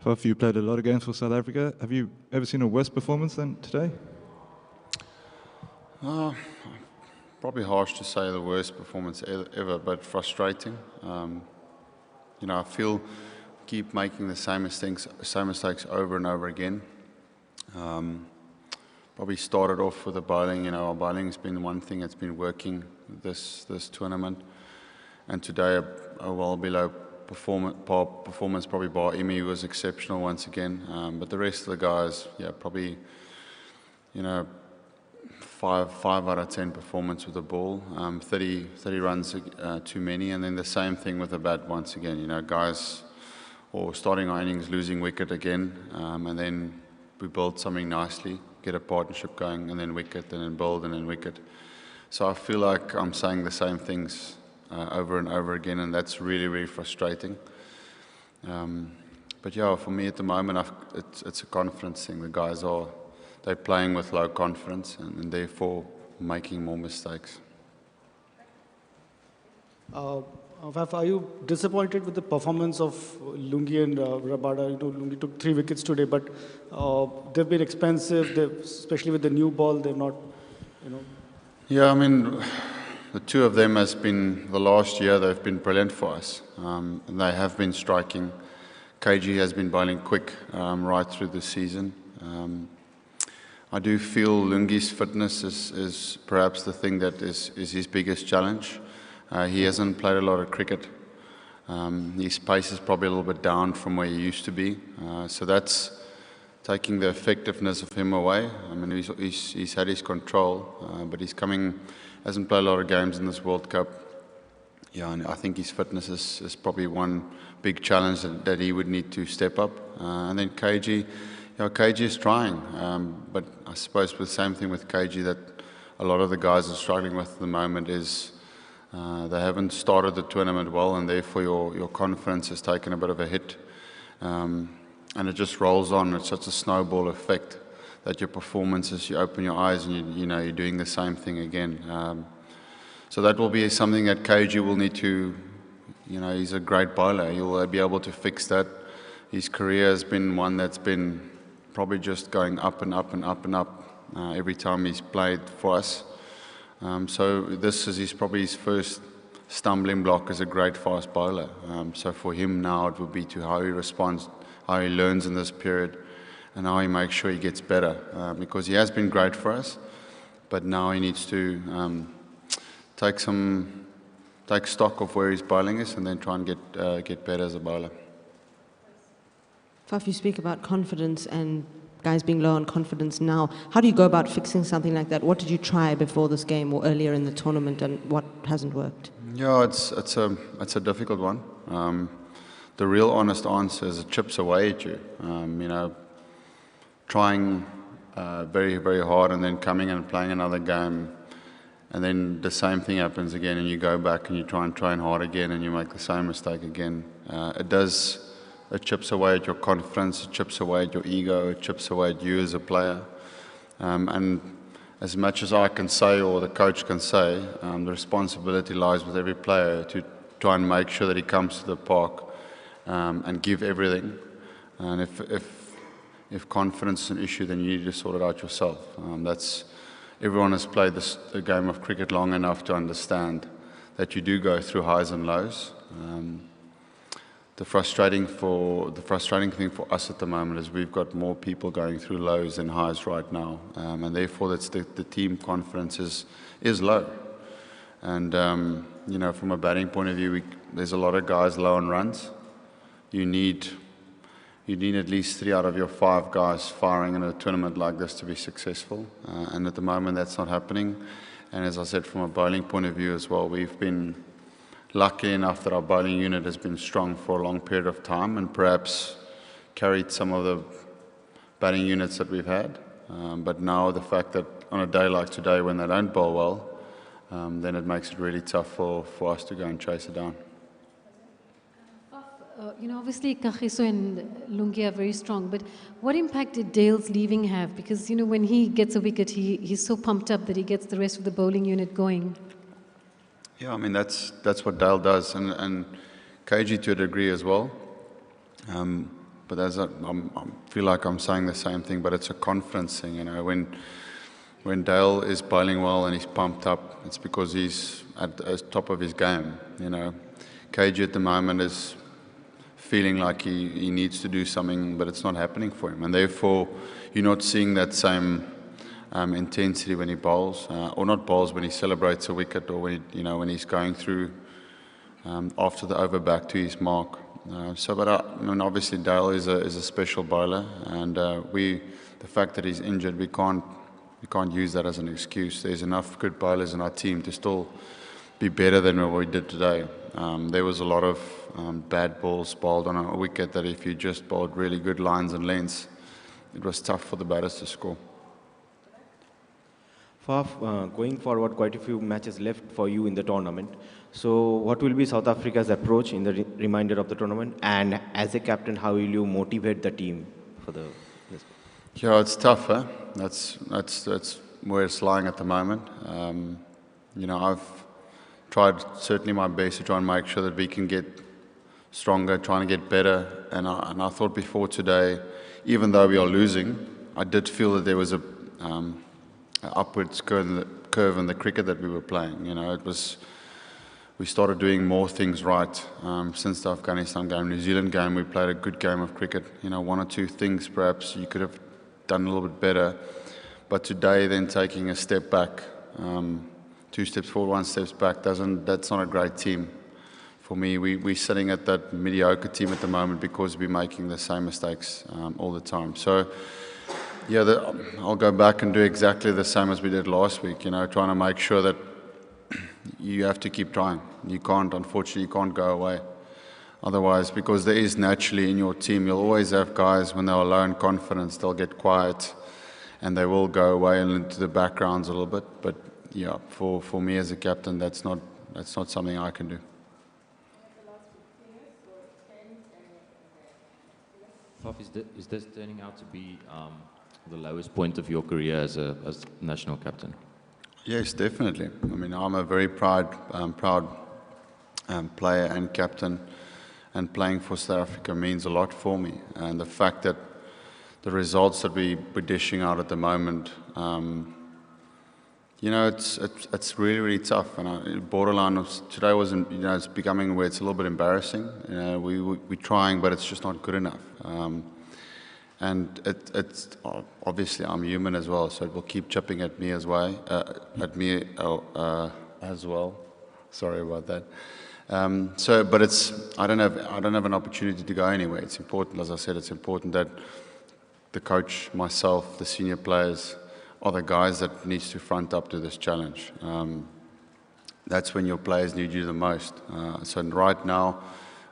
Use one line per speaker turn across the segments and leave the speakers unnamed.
Faf, you played a lot of games for South Africa. Have you ever seen a worse performance than today?
Probably harsh to say the worst performance ever, but frustrating. I feel keep making the same mistakes over and over again. Probably started off with the bowling. Our bowling has been one thing that's been working this tournament, and today a well below performance probably bar Imi was exceptional once again. But the rest of the guys, probably 5 out of 10 performance with the ball, 30 runs too many, and then the same thing with the bat once again. Guys, or starting our innings losing wicket again, and then we build something nicely, get a partnership going, and then wicket, and then build, and then wicket. So I feel like I'm saying the same things over and over again, and that's really, really frustrating. But for me at the moment, it's a confidence thing. The guys they're playing with low confidence and therefore making more mistakes.
Faf, are you disappointed with the performance of Lungi and Rabada? Lungi took 3 wickets today, but they've been expensive, especially with the new ball. They're not,
Yeah, I mean, the two of them the last year, they've been brilliant for us. And they have been striking. KG has been bowling quick right through the season. I do feel Lungi's fitness is perhaps the thing that is his biggest challenge. He hasn't played a lot of cricket. His pace is probably a little bit down from where he used to be. So that's taking the effectiveness of him away. I mean, he's had his control, but hasn't played a lot of games in this World Cup. Yeah, and I think his fitness is probably one big challenge that he would need to step up. And then KG. KG is trying, but I suppose the same thing with KG that a lot of the guys are struggling with at the moment is they haven't started the tournament well, and therefore your confidence has taken a bit of a hit, and it just rolls on. It's such a snowball effect that your performances, you open your eyes and you're doing the same thing again. So that will be something that KG will need to, he's a great bowler. He'll be able to fix that. His career has been one that's been probably just going up and up and up and up every time he's played for us. So this is probably his first stumbling block as a great fast bowler. So for him now it will be to how he responds, how he learns in this period, and how he makes sure he gets better. Because he has been great for us, but now he needs to take stock of where his bowling is and then try and get better as a bowler.
Faf, you speak about confidence and guys being low on confidence now. How do you go about fixing something like that? What did you try before this game or earlier in the tournament, and what hasn't worked?
Yeah, it's a difficult one. The real honest answer is it chips away at you. Trying very, very hard and then coming and playing another game, and then the same thing happens again, and you go back and you try and train hard again, and you make the same mistake again. It chips away at your confidence, it chips away at your ego, it chips away at you as a player. And as much as I can say or the coach can say, the responsibility lies with every player to try and make sure that he comes to the park and give everything. And if confidence is an issue, then you need to sort it out yourself. Everyone has played the game of cricket long enough to understand that you do go through highs and lows. The frustrating thing for us at the moment is we've got more people going through lows than highs right now, and therefore that's the team confidence is low. And from a batting point of view, there's a lot of guys low on runs. You need at least 3 out of your 5 guys firing in a tournament like this to be successful, and at the moment that's not happening. And as I said, from a bowling point of view as well, we've been lucky enough that our bowling unit has been strong for a long period of time and perhaps carried some of the batting units that we've had. But now the fact that on a day like today when they don't bowl well, then it makes it really tough for us to go and chase it down.
Obviously Kagiso and Lungi are very strong, but what impact did Dale's leaving have? Because, when he gets a wicket, he's so pumped up that he gets the rest of the bowling unit going.
Yeah, I mean, that's what Dale does, and KG to a degree as well. but I feel like I'm saying the same thing, but it's a confidence thing. When Dale is bowling well and he's pumped up, it's because he's at the top of his game. KG at the moment is feeling like he needs to do something, but it's not happening for him, and therefore you're not seeing that same intensity when he bowls, or not bowls, when he celebrates a wicket, or when he's going through after the over back to his mark. But obviously Dale is a special bowler, and the fact that he's injured, we can't use that as an excuse. There's enough good bowlers in our team to still be better than what we did today. There was a lot of bad balls bowled on a wicket that if you just bowled really good lines and lengths, it was tough for the batters to score.
Faf, going forward, quite a few matches left for you in the tournament. So what will be South Africa's approach in the remainder of the tournament? And as a captain, how will you motivate the team for this?
Yeah, it's tough, huh? That's where it's lying at the moment. I've tried certainly my best to try and make sure that we can get stronger, trying to get better. And I thought before today, even though we are losing, I did feel that there was a upwards curve in the cricket that we were playing. We started doing more things right since the Afghanistan game. New Zealand game, we played a good game of cricket. One or two things perhaps you could have done a little bit better. But today, then taking a step back, 2 steps forward, 1 step back, that's not a great team. For me, we're sitting at that mediocre team at the moment because we're making the same mistakes all the time. So, yeah, I'll go back and do exactly the same as we did last week, trying to make sure that you have to keep trying. Unfortunately, you can't go away. Otherwise, because there is naturally in your team, you'll always have guys, when they're low in confidence, they'll get quiet and they will go away and into the backgrounds a little bit. But yeah, for me as a captain, that's not something I can do.
Faf, is this turning out to be the lowest point of your career as national captain?
Yes, definitely. I'm a very proud player and captain, and playing for South Africa means a lot for me. And the fact that the results that we're dishing out at the moment, it's really, really tough. And borderline today wasn't, it's becoming where it's a little bit embarrassing. We're trying, but it's just not good enough. And it's obviously I'm human as well, so it will keep chipping at me as well. Sorry about that. But I don't have an opportunity to go anywhere. It's important, as I said, it's important that the coach, myself, the senior players are the guys that needs to front up to this challenge. That's when your players need you the most. So right now,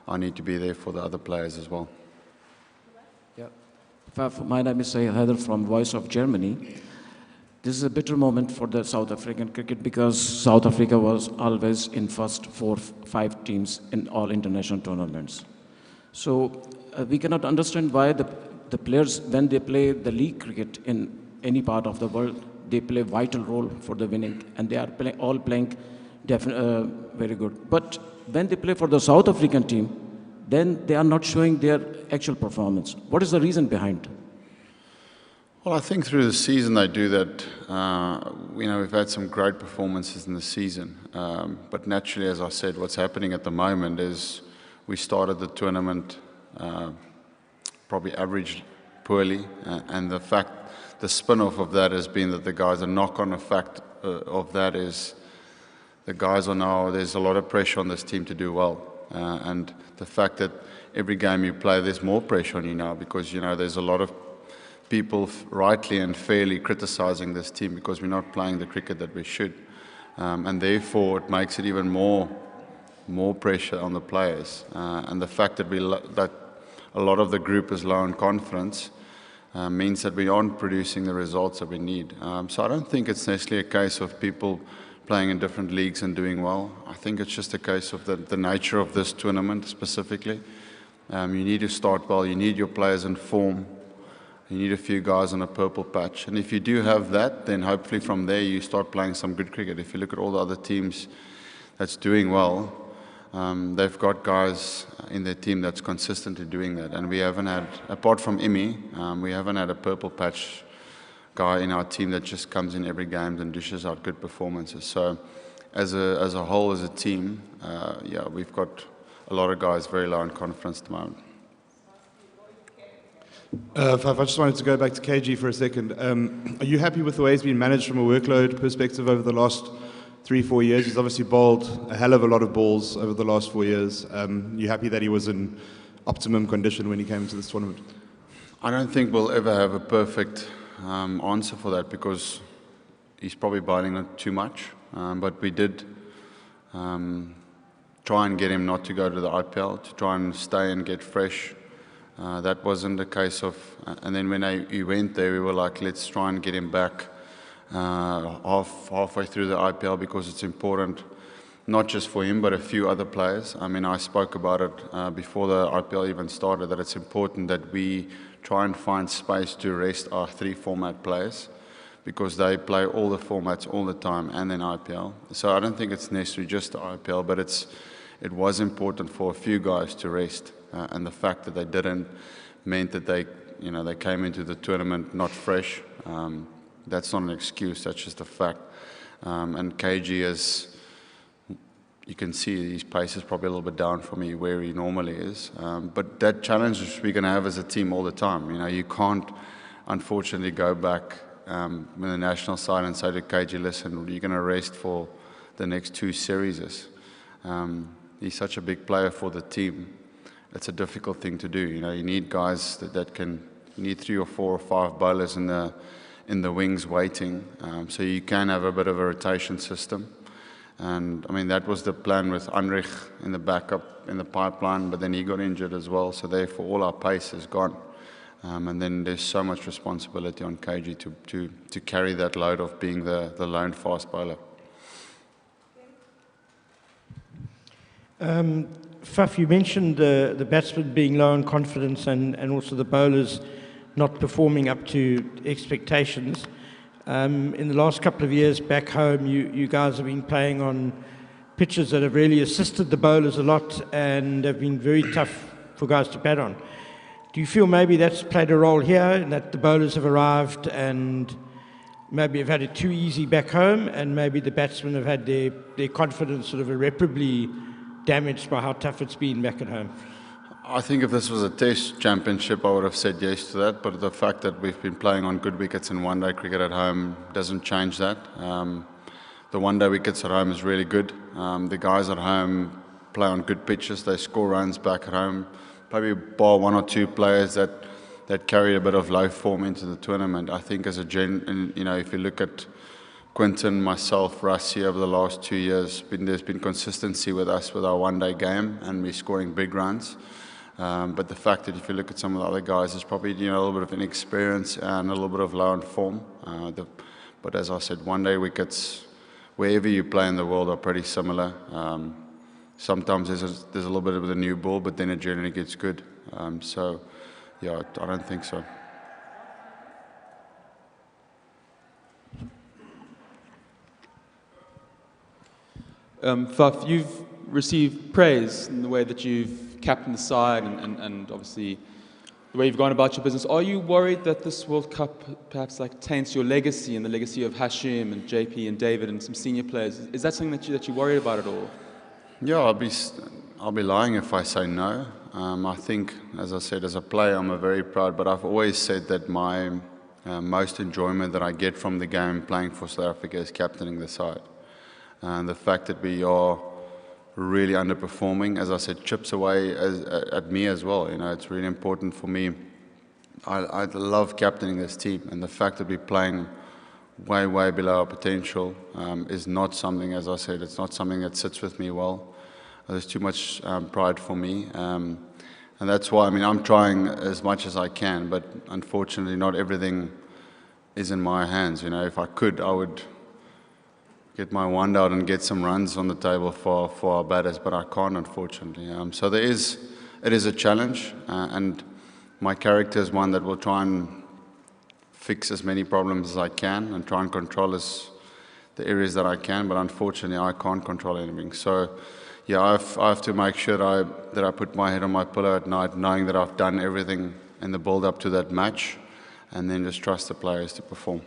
I need to be there for the other players as well.
My name is Sayed Haider from Voice of Germany. This is a bitter moment for the South African cricket because South Africa was always in first 4-5 teams in all international tournaments. So we cannot understand why the players, when they play the league cricket in any part of the world, they play a vital role for the winning, and they are all playing very good. But when they play for the South African team, then they are not showing their actual performance. What is the reason behind?
Well, I think through the season they do that. We've had some great performances in the season. But naturally, as I said, what's happening at the moment is we started the tournament probably average poorly. And the spin-off of that has been that the guys, the knock-on effect of that is the guys are now, there's a lot of pressure on this team to do well. And the fact that every game you play, there's more pressure on you now because, there's a lot of people rightly and fairly criticizing this team because we're not playing the cricket that we should. And therefore, it makes it even more pressure on the players. And the fact that that a lot of the group is low in confidence means that we aren't producing the results that we need. So I don't think it's necessarily a case of people playing in different leagues and doing well. I think it's just a case of the nature of this tournament specifically. You need to start well, you need your players in form, you need a few guys on a purple patch. And if you do have that, then hopefully from there you start playing some good cricket. If you look at all the other teams that's doing well, They've got guys in their team that's consistently doing that, and we haven't had, apart from Imi, we haven't had a purple patch guy in our team that just comes in every game and dishes out good performances. So as a whole, as a team, yeah, we've got a lot of guys very low in confidence at the moment.
Faf, I just wanted to go back to KG for a second. Are you happy with the way he's been managed from a workload perspective over the last 3-4 years? He's obviously bowled a hell of a lot of balls over the last 4 years. You happy that he was in optimum condition when he came into this tournament?
I don't think we'll ever have a perfect answer for that, because he's probably bowling too much. But we did try and get him not to go to the IPL, to try and stay and get fresh. That wasn't the case of, and then when he went there, we were like, let's try and get him back halfway through the IPL, because it's important, not just for him, but a few other players. I mean, I spoke about it before the IPL even started, that it's important that we try and find space to rest our 3 format players, because they play all the formats all the time and then IPL. So I don't think it's necessarily just the IPL, but it was important for a few guys to rest. And the fact that they didn't meant that they came into the tournament not fresh. That's not an excuse, that's just a fact. And KG is, you can see his pace is probably a little bit down for me where he normally is. But that challenge we're going to have as a team all the time. You can't, unfortunately, go back with the national side and say to KG, listen, you're going to rest for the next 2 series. He's such a big player for the team. It's a difficult thing to do. You need guys that can. You need 3 or 4 or 5 bowlers in the wings waiting, so you can have a bit of a rotation system. And I mean, that was the plan with Anrich in the backup in the pipeline, but then he got injured as well. So therefore, all our pace is gone. And then there's so much responsibility on KG to carry that load of being the lone fast bowler.
Faf, you mentioned the batsmen being low on confidence and also the bowlers not performing up to expectations. In the last couple of years back home, you guys have been playing on pitches that have really assisted the bowlers a lot and have been very tough for guys to bat on. Do you feel maybe that's played a role here, in that the bowlers have arrived and maybe have had it too easy back home, and maybe the batsmen have had their confidence sort of irreparably damaged by how tough it's been back at home?
I think if this was a test championship, I would have said yes to that, but the fact that we've been playing on good wickets in one-day cricket at home doesn't change that. The one-day wickets at home is really good. The guys at home play on good pitches, they score runs back at home, probably bar 1 or 2 players that carry a bit of low form into the tournament. I think as a if you look at Quinton, myself, Rassie over the last 2 years, there's been consistency with us with our one-day game, and we're scoring big runs. But the fact that if you look at some of the other guys, there's probably a little bit of inexperience and a little bit of low on form. But as I said, one-day wickets, wherever you play in the world, are pretty similar. Sometimes there's a little bit of a new ball, but then it generally gets good. So, yeah, I don't think so.
Faf, you've received praise in the way that you've captained the side and obviously the way you've gone about your business. Are you worried that this World Cup perhaps taints your legacy and the legacy of Hashim and JP and David and some senior players? Is that something that you're worried about at all? Yeah,
I'll be lying if I say no. I think, as I said, as a player, I'm very proud, but I've always said that my most enjoyment that I get from the game playing for South Africa is captaining the side. And the fact that we are really underperforming, as I said, chips away at me as well. It's really important for me. I love captaining this team, and the fact that we're playing way, way below our potential is not something, as I said, it's not something that sits with me well. There's too much pride for me. And that's why, I'm trying as much as I can, but unfortunately not everything is in my hands. If I could, I would get my wand out and get some runs on the table for our batters, but I can't, unfortunately. So it is a challenge, and my character is one that will try and fix as many problems as I can and try and control the areas that I can, but unfortunately I can't control anything. So yeah, I have to make sure that I put my head on my pillow at night, knowing that I've done everything in the build-up to that match, and then just trust the players to perform.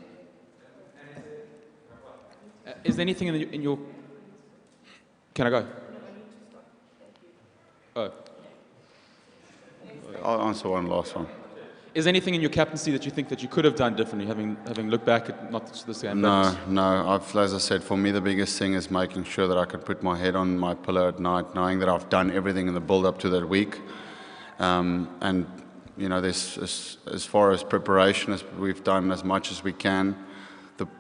Is there anything in your... Can I go? Oh.
I'll answer one last one.
Is there anything in your captaincy that you think that you could have done differently, having looked back at not just this game?
No. As I said, for me the biggest thing is making sure that I can put my head on my pillow at night, knowing that I've done everything in the build-up to that week. And you know, as far as preparation, we've done as much as we can.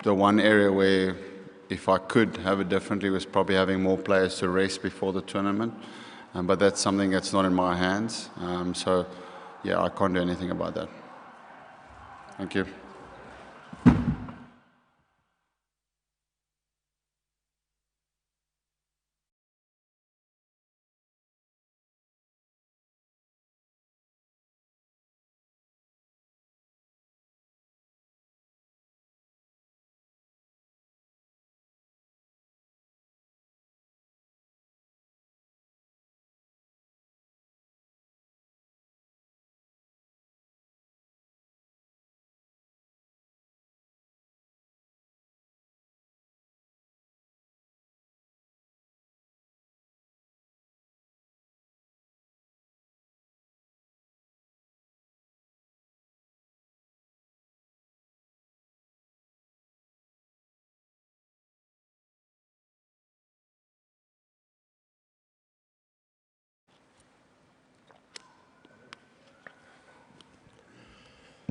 The one area where, if I could have it differently, was probably having more players to rest before the tournament. But that's something that's not in my hands. So, yeah, I can't do anything about that. Thank you.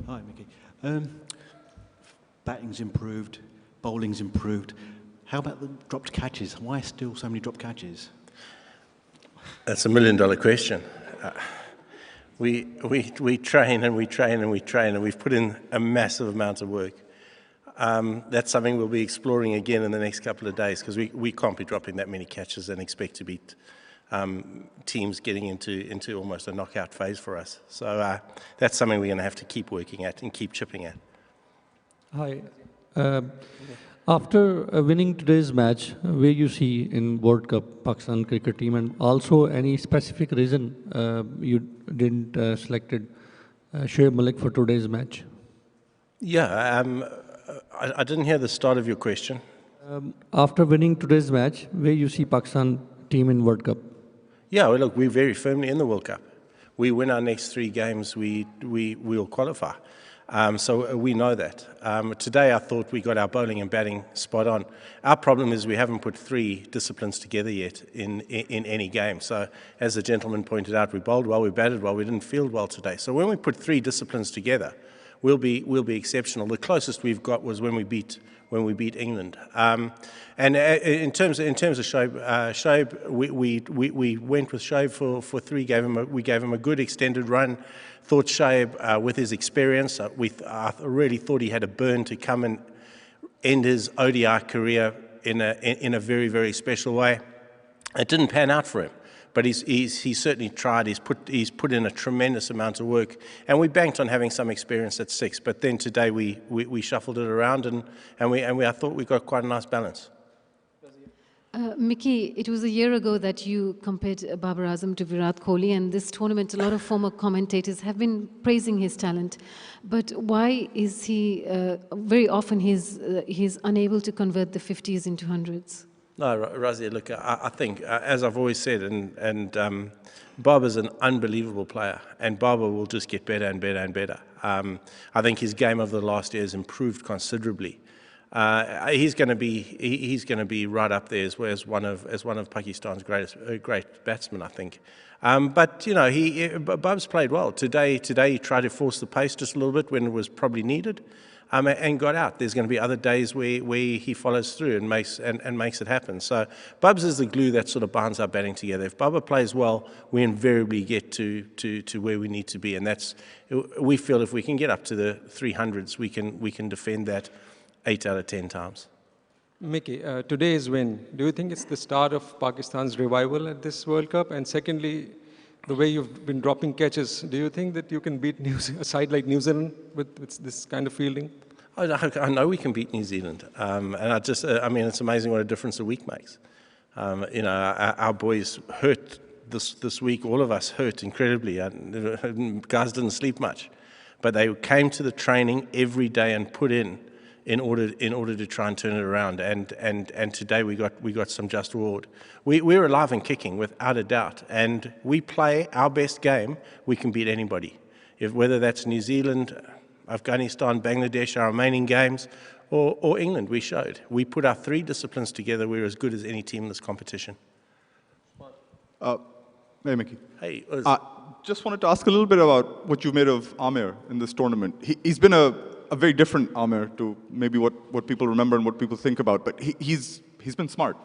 Hi, Mickey. Batting's improved, bowling's improved. How about the dropped catches? Why still so many dropped catches?
That's $1 million question. We train and we train and we train, and we've put in a massive amount of work. That's something we'll be exploring again in the next couple of days, because we can't be dropping that many catches and expect to beat teams getting into almost a knockout phase for us. So that's something we're going to have to keep working at and keep chipping at.
Hi. After winning today's match, where you see in World Cup Pakistan cricket team, and also any specific reason you didn't selected Shoaib Malik for today's match?
Yeah, I didn't hear the start of your question.
After winning today's match, where you see Pakistan team in World Cup?
Yeah, well, look, we're very firmly in the World Cup. We win our next 3 games, we'll qualify. So we know that. Today I thought we got our bowling and batting spot on. Our problem is we haven't put 3 disciplines together yet in any game. So as the gentleman pointed out, we bowled well, we batted well, we didn't field well today. So when we put 3 disciplines together, we'll be exceptional. The closest we've got was when we beat England. And in terms of Shoaib, we went with Shoaib for 3. We gave him a good extended run. Thought Shoaib, with his experience, I really thought he had a burn to come and end his ODI career in a very, very special way. It didn't pan out for him, but he's certainly tried. He's put in a tremendous amount of work, and we banked on having some experience at 6. But then today we shuffled it around, and I thought we got quite a nice balance.
Mickey, it was a year ago that you compared Babar Azam to Virat Kohli, and this tournament, a lot of former commentators have been praising his talent. But why is he, very often he's unable to convert the 50s into 100s?
No, Razia, look, I think, as I've always said, and Babar's an unbelievable player, and Babar will just get better and better and better. I think his game over the last year has improved considerably. He's going to be right up there as one of Pakistan's great batsmen, I think. But you know, Bab's played well today. He tried to force the pace just a little bit when it was probably needed, and got out. There's going to be other days where he follows through and makes it happen. So Babs is the glue that sort of binds our batting together. If Babar plays well, we invariably get to where we need to be, and we feel if we can get up to the 300s, we can defend that 8 out of 10 times.
Mickey, today's win, do you think it's the start of Pakistan's revival at this World Cup? And secondly, the way you've been dropping catches, do you think that you can beat a side like New Zealand with this kind of fielding?
I know we can beat New Zealand, and I mean, it's amazing what a difference a week makes. Our boys hurt this week. All of us hurt incredibly. Guys didn't sleep much, but they came to the training every day and put in order to try and turn it around. And today we got some just reward. We're alive and kicking without a doubt, and we play our best game. We can beat anybody, whether that's New Zealand, Afghanistan, Bangladesh, our remaining games, or England. We showed. We put our three disciplines together. We're as good as any team in this competition.
Hey, Mickey.
Hey,
just wanted to ask a little bit about what you made of Amir in this tournament. He's been a very different Amir to maybe what people remember and what people think about, but he's been smart,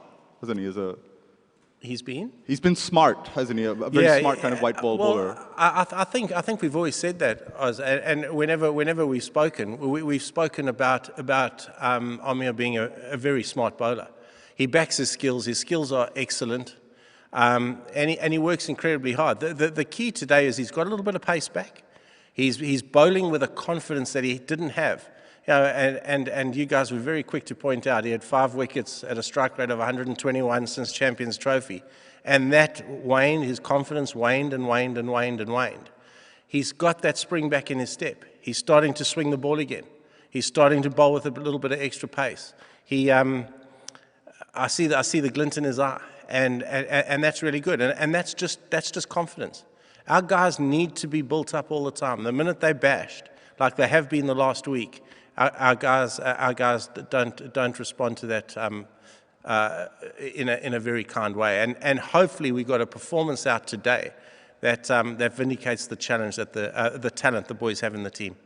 hasn't he?
He's been?
He's been smart, hasn't he? A very smart kind of white ball bowler.
I think we've always said that, Oz, and whenever we've spoken about Amir being a very smart bowler. He backs his skills. His skills are excellent, and he works incredibly hard. The key today is he's got a little bit of pace back. He's bowling with a confidence that he didn't have. And you guys were very quick to point out he had 5 wickets at a strike rate of 121 since Champions Trophy. And that waned, his confidence waned and waned and waned and waned. He's got that spring back in his step. He's starting to swing the ball again. He's starting to bowl with a little bit of extra pace. I see the glint in his eye, and that's really good. And that's just confidence. Our guys need to be built up all the time. The minute they're bashed, like they have been the last week, our guys don't respond to that in a very kind way. And hopefully we got a performance out today that vindicates the challenge that the talent the boys have in the team.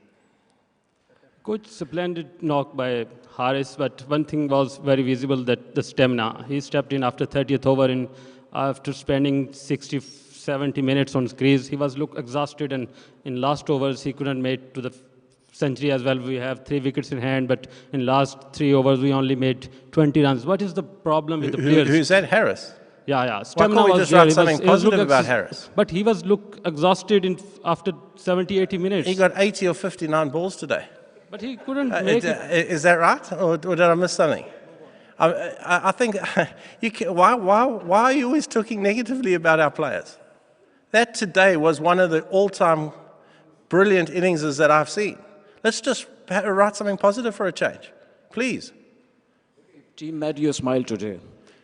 Coach, splendid knock by Harris, but one thing was very visible, that the stamina. He stepped in after 30th over, and after spending 60, 70 minutes on crease, he was exhausted, and in last overs he couldn't make to the century as well. We have 3 wickets in hand, but in last 3 overs we only made 20 runs. What is the problem with the players?
Who's that, Harris?
Yeah.
Stamina. Why can't we just write something positive about Harris?
But he was exhausted after 70, 80 minutes.
He got 80 or 59 balls today.
But he couldn't make it.
Is that right, or did I miss something? I think why are you always talking negatively about our players? That today was one of the all-time brilliant innings that I've seen. Let's just write something positive for a change, please.
Team made you smile today.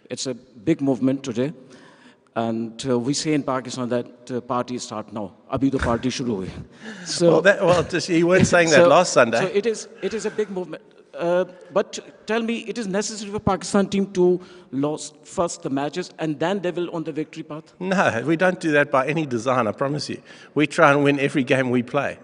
It's a big movement today. And we say in Pakistan that party start now. Abhi to party shuru hui. So,
you weren't saying that last Sunday.
So it is a big movement. But tell me, it is necessary for Pakistan team to lose first the matches and then they will on the victory path?
No, we don't do that by any design, I promise you. We try and win every game we play.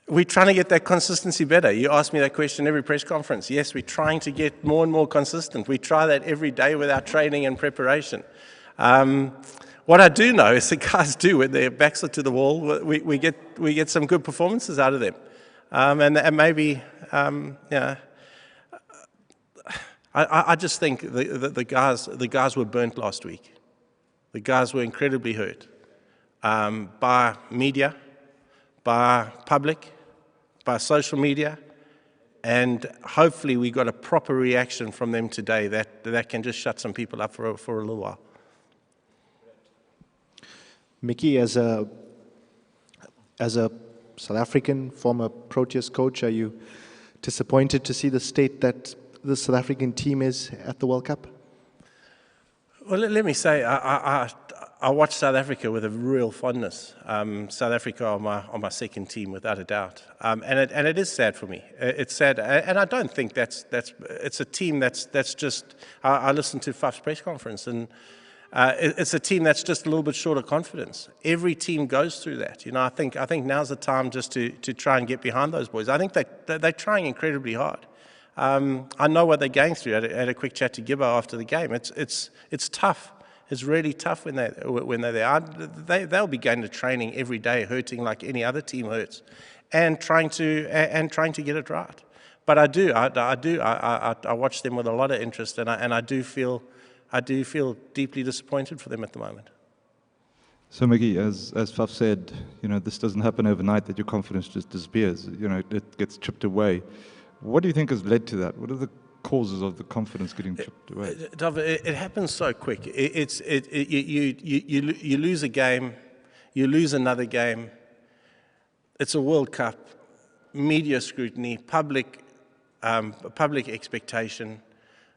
We're trying to get that consistency better. You ask me that question every press conference. Yes, we're trying to get more and more consistent. We try that every day with our training and preparation. What I do know is the guys do, when their backs are to the wall, we get some good performances out of them. And maybe, I just think the guys were burnt last week. The guys were incredibly hurt by media, by public, by social media, and hopefully we got a proper reaction from them today that can just shut some people up for a little while.
Mickey, as a South African former Proteas coach, are you disappointed to see the state that the South African team is at the World Cup?
Well, let me say, I watch South Africa with a real fondness. South Africa are my second team, without a doubt, and it is sad for me. It's sad, and I don't think it's a team that's just. I listened to Faf's press conference, and it's a team that's just a little bit short of confidence. Every team goes through that. I think now's the time just to try and get behind those boys. I think they're trying incredibly hard. I know what they're going through. I had a quick chat to Gibbo after the game. It's tough. It's really tough when they're there. They'll be going to training every day, hurting like any other team hurts, and trying to get it right. But I watch them with a lot of interest, and I do feel deeply disappointed for them at the moment.
So Mickey, as Faf said, this doesn't happen overnight, that your confidence just disappears. It gets chipped away. What do you think has led to that? What are the causes of the confidence getting chipped away?
It happens so quick. You lose a game, you lose another game. It's a World Cup, media scrutiny, public expectation,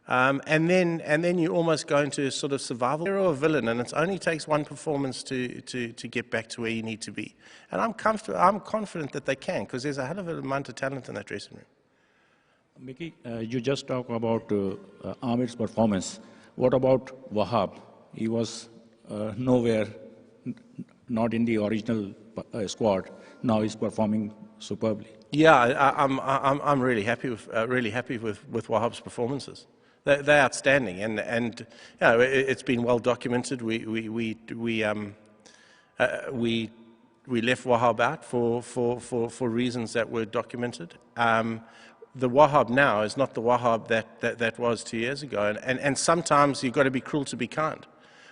and then you almost go into sort of survival. Hero or villain, and it only takes one performance to get back to where you need to be. And I'm confident that they can, because there's a hell of an amount of talent in that dressing room.
Mickey, you just talked about Amir's performance. What about Wahab? He was nowhere, not in the original squad. Now he's performing superbly.
Yeah, I'm really happy with Wahab's performances. They're outstanding, and you know, it's been well documented. We left Wahab out for reasons that were documented. The Wahab now is not the Wahab that was 2 years ago, and sometimes you've got to be cruel to be kind.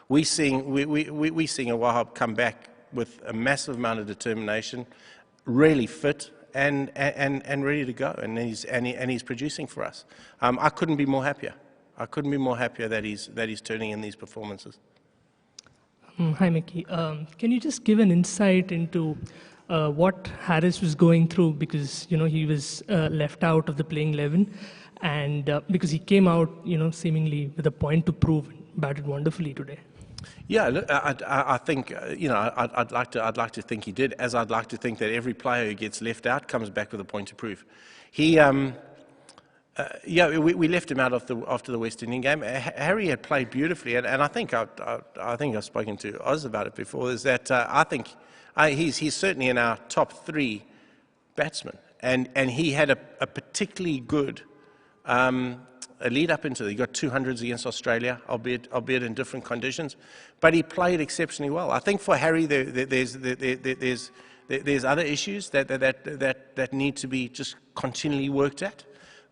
We're seeing a Wahab come back with a massive amount of determination, really fit and ready to go, and he's producing for us. I couldn't be more happier. I couldn't be more happier that he's turning in these performances.
Hi, Mickey. Can you just give an insight into what Harris was going through, because he was left out of the playing 11, and because he came out seemingly with a point to prove, and batted wonderfully today.
Yeah, look, I think I'd like to think he did, as I'd like to think that every player who gets left out comes back with a point to prove. We left him out after the West Indian game. Harry had played beautifully, and I think I've spoken to Oz about it before. Is that I think he's certainly in our top 3 batsmen, and he had a particularly good a lead up into it. He got 200s against Australia, albeit in different conditions, but he played exceptionally well. I think for Harry, there's other issues that need to be just continually worked at.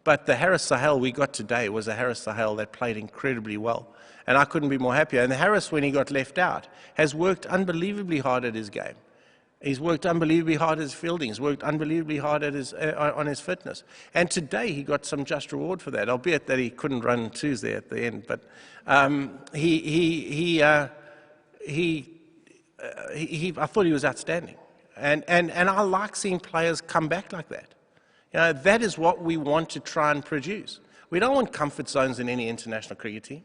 But the Haris Sahel we got today was a Haris Sahel that played incredibly well, and I couldn't be more happier. And Harris, when he got left out, has worked unbelievably hard at his game. He's worked unbelievably hard at his fielding. He's worked unbelievably hard at on his fitness. And today he got some just reward for that, albeit that he couldn't run twos there at the end. But I thought he was outstanding. And I like seeing players come back like that. That is what we want to try and produce. We don't want comfort zones in any international cricket team.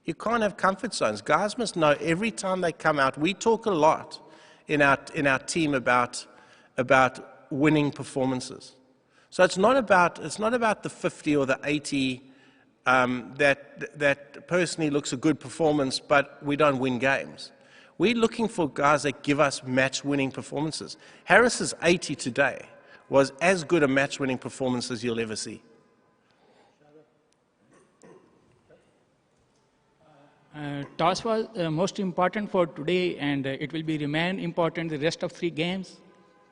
You can't have comfort zones. Guys must know every time they come out. We talk a lot in our team about winning performances. So it's not about the 50 or the 80 that personally looks a good performance, but we don't win games. We're looking for guys that give us match-winning performances. Harris's 80 today was as good a match-winning performance as you'll ever see.
Toss was most important for today, and it will remain important the rest of 3 games.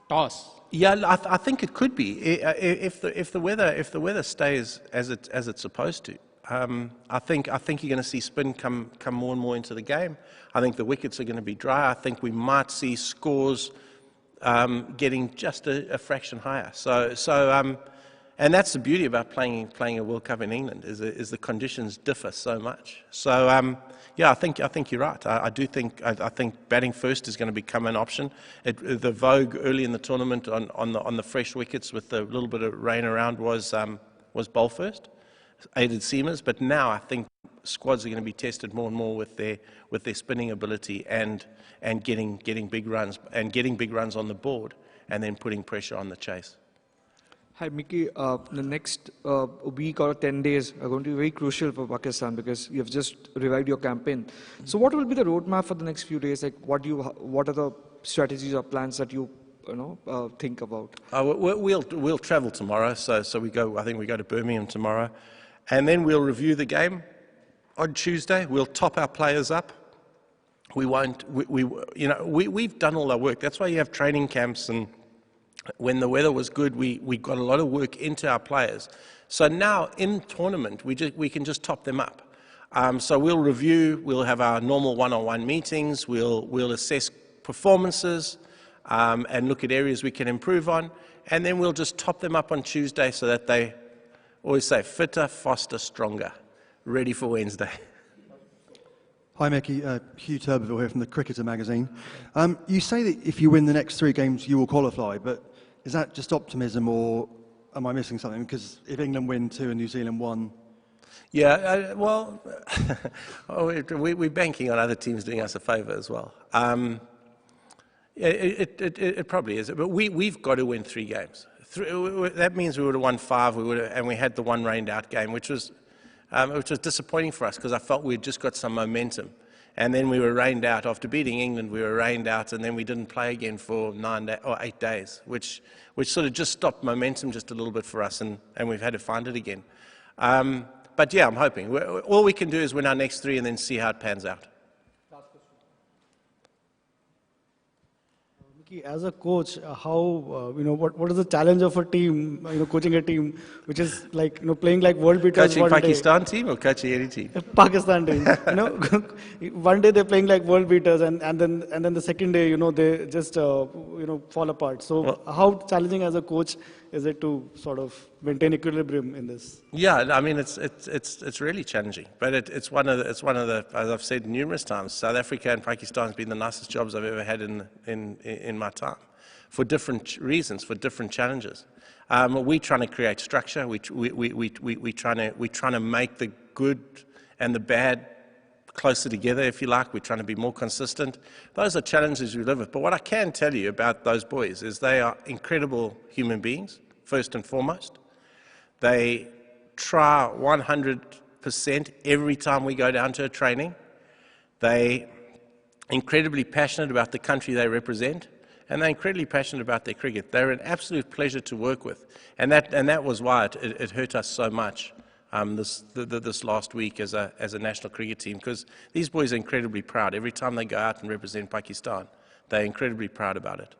Toss.
Yeah, I think it could be if the weather stays as it's supposed to. I think you're going to see spin come more and more into the game. I think the wickets are going to be dry. I think we might see scores getting just a fraction higher. And that's the beauty about playing a World Cup in England is the conditions differ so much. So yeah, I think you're right. I think batting first is going to become an option. The vogue early in the tournament on the fresh wickets with a little bit of rain around was bowl first, aided seamers. But now I think squads are going to be tested more and more with their spinning ability and getting big runs on the board and then putting pressure on the chase.
Hi, Mickey. The next week or 10 days are going to be very crucial for Pakistan because you have just revived your campaign. So what will be the roadmap for the next few days? Like, what are the strategies or plans that you think about?
We'll travel tomorrow. So we go. I think we go to Birmingham tomorrow, and then we'll review the game on Tuesday. We'll top our players up. We won't. We've done all our work. That's why you have training camps and. When the weather was good, we got a lot of work into our players. So now in tournament, we can just top them up. So we'll review. We'll have our normal one-on-one meetings. We'll assess performances and look at areas we can improve on, and then we'll just top them up on Tuesday so that they always say fitter, faster, stronger, ready for Wednesday.
Hi, Mickey. Hugh Turbeville here from the Cricketer magazine. You say that if you win the next 3 games, you will qualify, but is that just optimism, or am I missing something? Because if England win 2 and New Zealand 1...
Yeah, well, we're banking on other teams doing us a favour as well. It probably is, but we've got to win 3 games. That means we would have won 5, and we had the one rained-out game, which was disappointing for us because I felt we'd just got some momentum. And then we were rained out. After beating England, we were rained out, and then we didn't play again for 8 days, which sort of just stopped momentum just a little bit for us, and we've had to find it again. But yeah, I'm hoping. All we can do is win our next 3 and then see how it pans out.
As a coach, how what is the challenge of a team? Coaching a team which is like playing like world beaters.
Coaching Pakistan team or coaching any team?
Pakistan team. One day they're playing like world beaters, and then the second day they just fall apart. So how challenging as a coach is it to sort of maintain equilibrium in this?
Yeah, I mean it's really challenging, but it's one of the as I've said numerous times, South Africa and Pakistan has been the nicest jobs I've ever had in my time, for different reasons, for different challenges. We're trying to create structure. We're trying to make the good and the bad closer together, if you like. We're trying to be more consistent. Those are challenges we live with. But what I can tell you about those boys is they are incredible human beings, first and foremost. They try 100% every time we go down to a training. They're incredibly passionate about the country they represent, and they're incredibly passionate about their cricket. They're an absolute pleasure to work with, and that was why it hurt us so much this last week as a national cricket team, because these boys are incredibly proud. Every time they go out and represent Pakistan, they're incredibly proud about it.